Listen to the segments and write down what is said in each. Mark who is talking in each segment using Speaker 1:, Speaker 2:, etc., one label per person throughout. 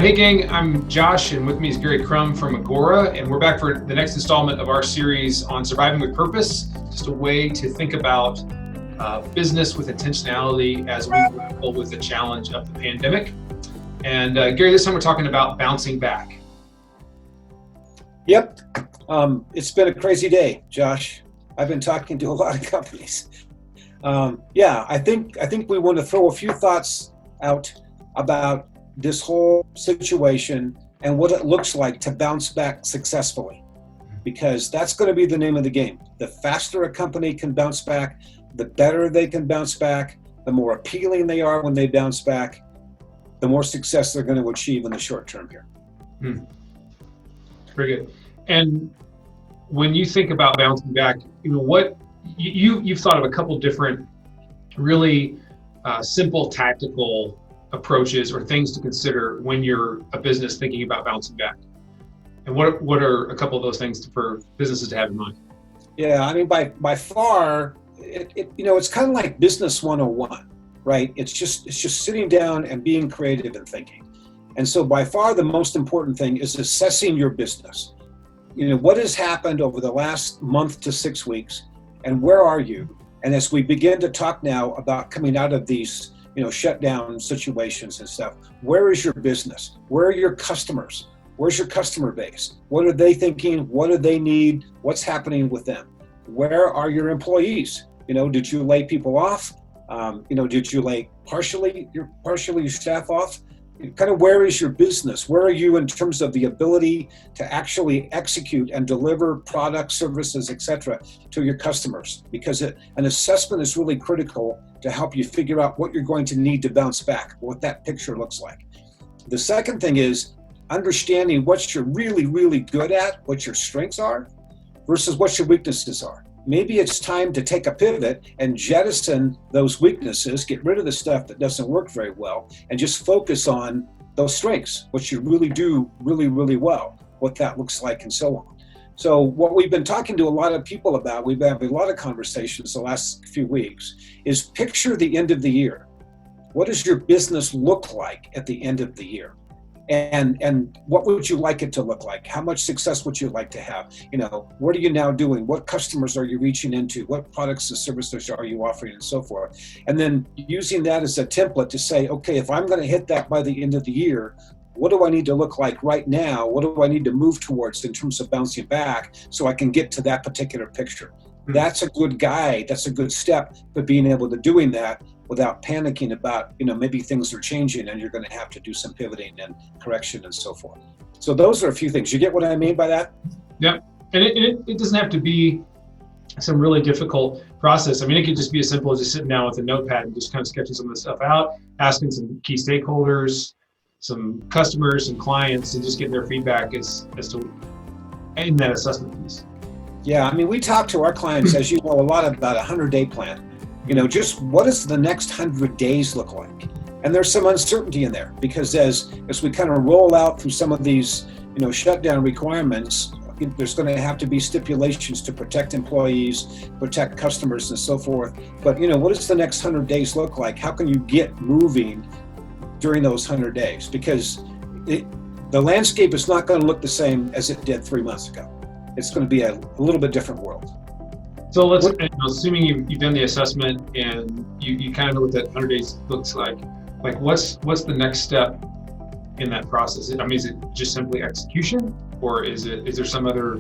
Speaker 1: Hey gang, I'm Josh, and with me is Gary Crum from Agora, and we're back for the next installment of our series on surviving with purpose, just a way to think about business with intentionality as we grapple with the challenge of the pandemic. And Gary, this time we're talking about bouncing back.
Speaker 2: Yep, it's been a crazy day, Josh. I've been talking to a lot of companies. I think we want to throw a few thoughts out about this whole situation and what it looks like to bounce back successfully, because that's going to be the name of the game. The faster a company can bounce back, the better they can bounce back, the more appealing they are when they bounce back, the more success they're going to achieve in the short term here.
Speaker 1: Very good. And when you think about bouncing back, what you've thought of a couple different really simple tactical approaches or things to consider when you're a business thinking about bouncing back. And what are a couple of those things for businesses to have in mind?
Speaker 2: Yeah, I mean, by far, it's kind of like business 101, right? It's just sitting down and being creative and thinking. And so by far the most important thing is assessing your business. What has happened over the last month to 6 weeks, and where are you? And as we begin to talk now about coming out of these shutdown situations and stuff, where is your business? Where are your customers? Where's your customer base? What are they thinking? What do they need? What's happening with them? Where are your employees? Did you lay people off? Did you lay partially your staff off? Kind of where is your business? Where are you in terms of the ability to actually execute and deliver products, services, etc. to your customers? Because an assessment is really critical to help you figure out what you're going to need to bounce back, what that picture looks like. The second thing is understanding what you're really, really good at, what your strengths are, versus what your weaknesses are. Maybe it's time to take a pivot and jettison those weaknesses, get rid of the stuff that doesn't work very well, and just focus on those strengths, what you really do really, really well, what that looks like, and so on. So what we've been talking to a lot of people about, we've had a lot of conversations the last few weeks, is picture the end of the year. What does your business look like at the end of the year? And what would you like it to look like? How much success would you like to have? What are you now doing? What customers are you reaching into? What products and services are you offering, and so forth? And then using that as a template to say, okay, if I'm going to hit that by the end of the year, what do I need to look like right now? What do I need to move towards in terms of bouncing back so I can get to that particular picture? That's a good guide. That's a good step for being able to doing that without panicking about, maybe things are changing and you're going to have to do some pivoting and correction and so forth. So those are a few things. You get what I mean by that?
Speaker 1: Yeah. And it doesn't have to be some really difficult process. I mean, it could just be as simple as just sitting down with a notepad and just kind of sketching some of the stuff out, asking some key stakeholders, some customers, some clients, and just getting their feedback as to in that assessment piece.
Speaker 2: Yeah, I mean, we talk to our clients, as you know, a lot about a 100-day plan. Just what does the next 100 days look like? And there's some uncertainty in there because as we kind of roll out through some of these, shutdown requirements, there's going to have to be stipulations to protect employees, protect customers, and so forth. But, what does the next 100 days look like? How can you get moving during those 100 days? Because the landscape is not going to look the same as it did 3 months ago. It's going to be a little bit different world.
Speaker 1: So let's, assuming you've done the assessment and you kind of know what that 100 days looks like what's the next step in that process? I mean, is it just simply execution, or is there some other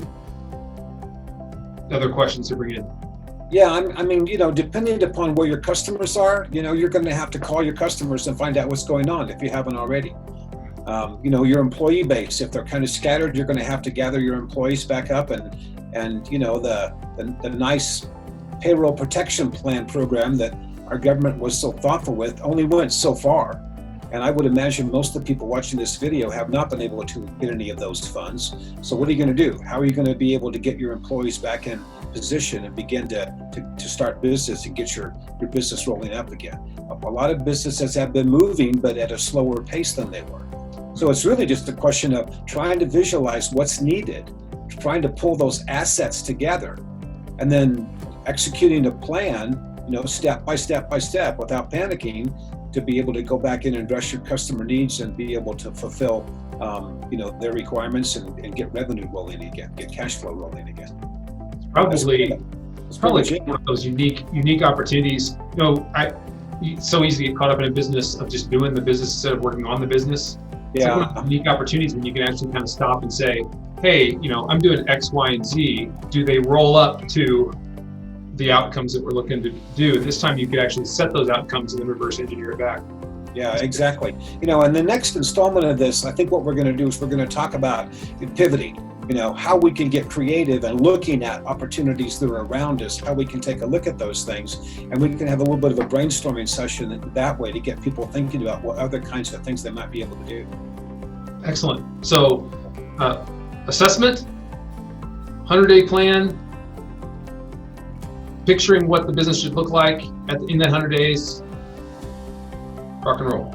Speaker 1: questions to bring in?
Speaker 2: Yeah, I mean, depending upon where your customers are, you're going to have to call your customers and find out what's going on if you haven't already. Your employee base, if they're kind of scattered, you're going to have to gather your employees back up and the nice payroll protection plan program that our government was so thoughtful with only went so far. And I would imagine most of the people watching this video have not been able to get any of those funds. So what are you going to do? How are you going to be able to get your employees back in position and begin to start business and get your business rolling up again? A lot of businesses have been moving, but at a slower pace than they were. So it's really just a question of trying to visualize what's needed, trying to pull those assets together, and then executing a plan, step by step by step without panicking to be able to go back in and address your customer needs and be able to fulfill their requirements and get revenue rolling again, get cash flow rolling again.
Speaker 1: It's probably one of those unique opportunities. It's so easy to get caught up in a business of just doing the business instead of working on the business. It's like one of the unique opportunities when you can actually kind of stop and say, hey, I'm doing X, Y, and Z. Do they roll up to the outcomes that we're looking to do? This time you could actually set those outcomes and then reverse engineer it back.
Speaker 2: Yeah, exactly. And the next installment of this, I think what we're going to do is we're going to talk about pivoting, how we can get creative and looking at opportunities that are around us, how we can take a look at those things, and we can have a little bit of a brainstorming session that way to get people thinking about what other kinds of things they might be able to do.
Speaker 1: Excellent. So assessment, 100-day plan, picturing what the business should look like in that 100 days. Rock and roll.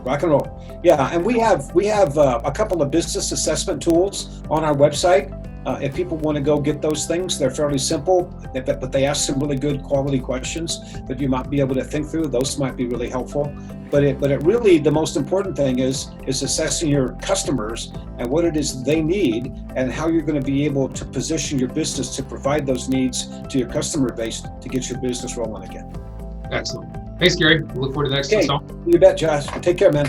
Speaker 2: Rock and roll. Yeah, and we have a couple of business assessment tools on our website. If people want to go get those things, they're fairly simple, but they ask some really good quality questions that you might be able to think through. Those might be really helpful. But it really, the most important thing is assessing your customers and what it is they need and how you're going to be able to position your business to provide those needs to your customer base to get your business rolling again.
Speaker 1: Excellent. Thanks, Gary. We'll look forward to the next installment.
Speaker 2: You bet, Josh. Take care, man.